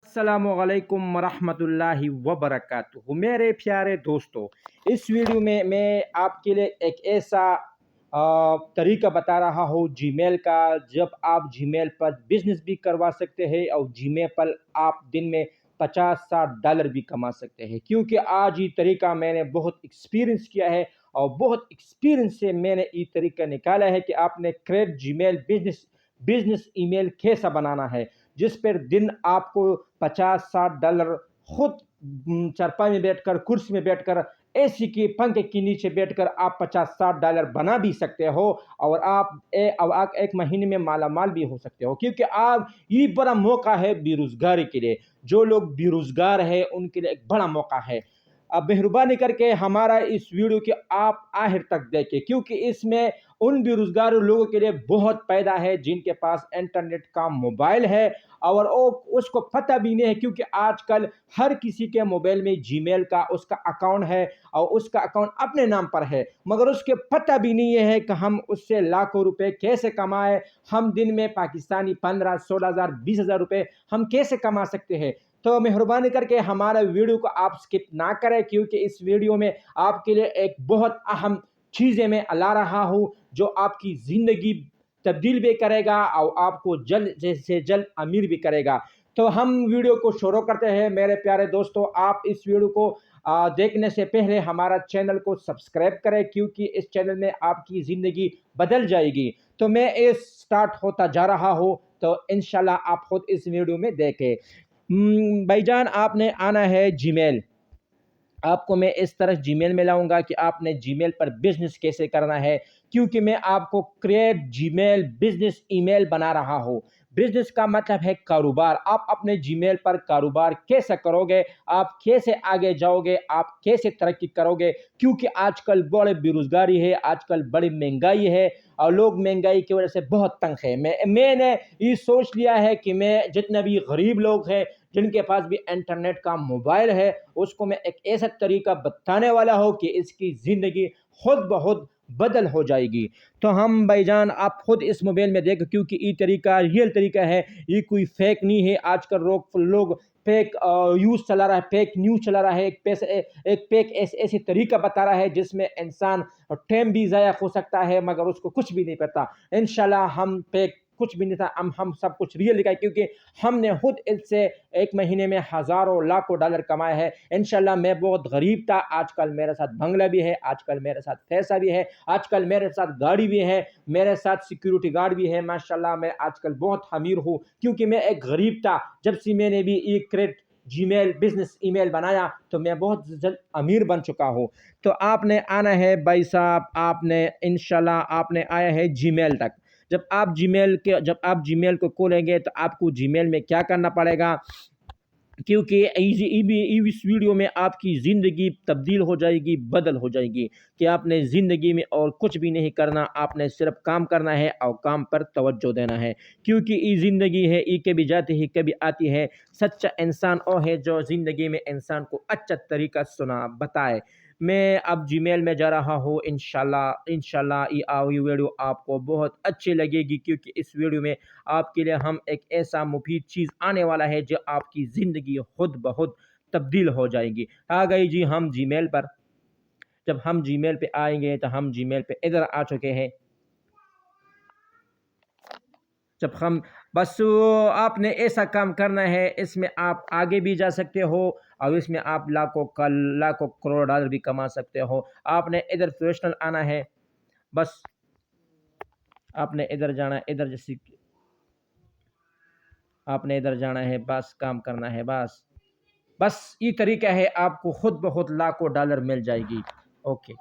السلام علیکم ورحمۃ اللہ وبرکاتہ میرے پیارے دوستو، اس ویڈیو میں آپ کے لیے ایک ایسا طریقہ بتا رہا ہوں جی میل کا، جب آپ جی میل پر بزنس بھی کروا سکتے ہیں اور جی میل پر آپ دن میں $50-60 بھی کما سکتے ہیں، کیونکہ آج یہ طریقہ میں نے بہت ایکسپیرینس کیا ہے اور بہت ایکسپیرینس سے میں نے یہ طریقہ نکالا ہے کہ آپ نے کریٹ جی میل بزنس ای میل کیسا بنانا ہے، جس پر دن آپ کو $50-60 خود چرپائی میں بیٹھ کر، کرسی میں بیٹھ کر، اے سی کی پنکھے کے نیچے بیٹھ کر آپ $50-60 بنا بھی سکتے ہو، اور آپ ایک مہینے میں مالا مال بھی ہو سکتے ہو، کیونکہ آپ یہ بڑا موقع ہے بے روزگاری کے لیے۔ جو لوگ بے روزگار ہیں ان کے لیے ایک بڑا موقع ہے۔ اب مہربانی کر کے ہمارا اس ویڈیو کے آپ آخر تک دیکھیں، کیونکہ اس میں ان بے روزگار لوگوں کے لیے بہت فائدہ ہے جن کے پاس انٹرنیٹ کا موبائل ہے اور اس کو پتہ بھی نہیں ہے، کیونکہ آج کل ہر کسی کے موبائل میں جی میل کا اس کا اکاؤنٹ ہے اور اس کا اکاؤنٹ اپنے نام پر ہے، مگر اس کے پتہ بھی نہیں ہے کہ ہم اس سے لاکھوں روپے کیسے کمائیں، ہم دن میں پاکستانی 15-16 ہزار 20 ہزار روپے ہم کیسے کما سکتے ہیں۔ تو مہربانی کر کے ہمارا ویڈیو کو آپ سکپ نہ کریں، کیونکہ اس ویڈیو میں آپ کے لیے ایک بہت اہم چیزیں میں لا رہا ہوں جو آپ کی زندگی تبدیل بھی کرے گا اور آپ کو جلد سے جلد امیر بھی کرے گا۔ تو ہم ویڈیو کو شروع کرتے ہیں۔ میرے پیارے دوستو، آپ اس ویڈیو کو دیکھنے سے پہلے ہمارا چینل کو سبسکرائب کریں، کیونکہ اس چینل میں آپ کی زندگی بدل جائے گی۔ تو میں سٹارٹ ہوتا جا رہا ہوں، تو انشاءاللہ آپ خود اس ویڈیو میں دیکھیں۔ بھائی جان، آپ نے آنا ہے جی میل۔ آپ کو میں اس طرح جی میل میں لاؤں گا کہ آپ نے جی میل پر بزنس کیسے کرنا ہے، کیونکہ میں آپ کو کریٹ جی میل بزنس ای میل بنا رہا ہوں۔ بزنس کا مطلب ہے کاروبار۔ آپ اپنے جی میل پر کاروبار کیسے کرو گے، آپ کیسے آگے جاؤ گے، آپ کیسے ترقی کرو گے، کیونکہ آج کل بڑے بے روزگاری ہے، آج کل بڑی مہنگائی ہے اور لوگ مہنگائی کی وجہ سے بہت تنگ ہے۔ میں نے یہ سوچ لیا ہے کہ میں جتنے بھی غریب لوگ ہیں جن کے پاس بھی انٹرنیٹ کا موبائل ہے، اس کو میں ایک ایسا طریقہ بتانے والا ہوں کہ اس کی زندگی خود بخود بدل ہو جائے گی۔ تو ہم بھائی جان، آپ خود اس موبائل میں دیکھیں، کیونکہ یہ طریقہ ریئل طریقہ ہے، یہ کوئی فیک نہیں ہے۔ آج کل لوگ فیک چلا رہا ہے، فیک نیوز چلا رہا ہے، ایک فیک ایسے طریقہ بتا رہا ہے جس میں انسان ٹائم بھی ضائع ہو سکتا ہے، مگر اس کو کچھ بھی نہیں پتا۔ انشاءاللہ ہم فیک کچھ بھی نہیں تھا، ہم سب کچھ ریئل لکھا ہے، کیونکہ ہم نے خود اس سے ایک مہینے میں ہزاروں لاکھوں ڈالر کمائے ہیں۔ انشاءاللہ میں بہت غریب تھا، آج کل میرے ساتھ بنگلہ بھی ہے، آج کل میرے ساتھ پیسہ بھی ہے، آج کل میرے ساتھ گاڑی بھی ہے، میرے ساتھ سیکیورٹی گارڈ بھی ہے۔ ماشاءاللہ میں آج کل بہت امیر ہوں، کیونکہ میں ایک غریب تھا۔ جب سے میں نے بھی ایک کریٹ جی میل بزنس ای میل بنایا تو میں بہت جلد امیر بن چکا ہوں۔ تو آپ نے آنا ہے بھائی صاحب، آپ نے انشاءاللہ آپ نے آیا ہے جی میل تک۔ جب آپ جی میل کو کھولیں گے تو آپ کو جی میل میں کیا کرنا پڑے گا، کیونکہ اس ویڈیو میں آپ کی زندگی تبدیل ہو جائے گی، بدل ہو جائے گی، کہ آپ نے زندگی میں اور کچھ بھی نہیں کرنا، آپ نے صرف کام کرنا ہے اور کام پر توجہ دینا ہے، کیونکہ یہ زندگی ہے، یہ کبھی جاتی ہے کبھی آتی ہے۔ سچا انسان وہ ہے جو زندگی میں انسان کو اچھا طریقہ بتائے۔ میں اب جی میل میں جا رہا ہوں۔ انشاءاللہ یہ ویڈیو آپ کو بہت اچھی لگے گی، کیونکہ اس ویڈیو میں آپ کے لیے ہم ایک ایسا مفید چیز آنے والا ہے جو آپ کی زندگی خود بخود تبدیل ہو جائے گی۔ آ گئی جی ہم جی میل پر۔ جب ہم جی میل پہ آئیں گے تو ہم جی میل پہ ادھر آ چکے ہیں۔ جب ہم بس آپ نے ایسا کام کرنا ہے، اس میں آپ آگے بھی جا سکتے ہو اور اس میں آپ لاکھوں کروڑ ڈالر بھی کما سکتے ہو۔ آپ نے ادھر پروفیشنل آنا ہے، بس آپ نے ادھر جانا ہے، آپ نے ادھر جانا ہے، بس کام کرنا ہے، بس یہ طریقہ ہے، آپ کو خود بخود لاکھوں ڈالر مل جائے گی۔ اوکے۔